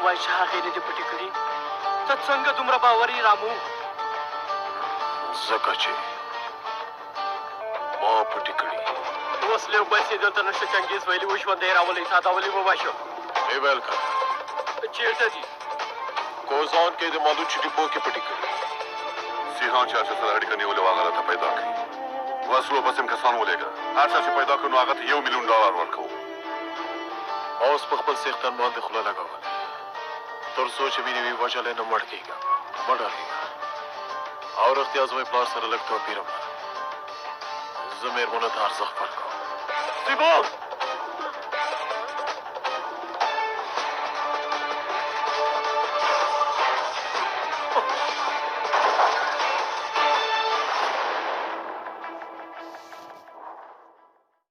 وای چې هغې نه دې پټې کړي ته څنګه دومره باوري رامو ځکه چې ما پټې کړي اوس لږ بس یې دلته نشته چنګیز ویلي و ژوندی راولئ سادولې وباشو ای ویل که چېرته دي کوزان کې د مالو چې ډیپو کې پټې کړي سیحان چا چې سره اړیکه نیولې وه هغه راته پیدا کړي وسلو پسې م کسان ولېږه هر چا چې پیدا کړو نو هغه ته $1,000,000 ورکوو ما اوس په خپل څښتن باندې خوله لګوله تر څو چې مینې وي وجلی نه مړ کېږم مه ډارېږه او رښتیا زما پلار سره لږ توپیر هم زه مېرمنو ته ارزښت ورکوم سیبا